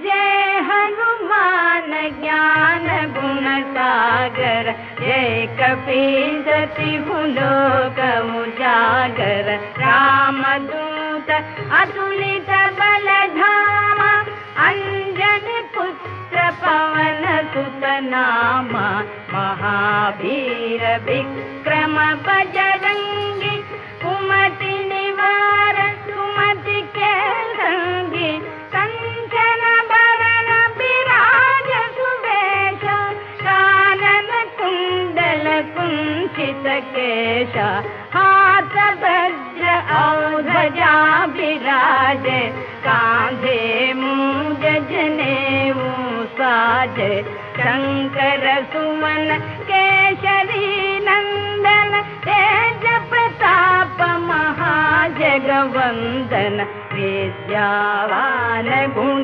जय हनुमान ज्ञान गुण सागर, जय कपीसति लोक उजागर। रामदूत अतुलित बल धामा, अंजनी पुत्र पवन सुत नामा। महावीर विक्रम बजरंगी, कुमति निवार सुमति के संगी। कंचन बरन विराज सुवेश, कानन कुंडल कुंचित केश। हाथ वज्र और ध्वजा विराजे, कांधे मूंज जनेऊ साजे। शंकर सुमन केसरी नंदन, तेज प्रताप महाजगवंदन। विद्यावान गुण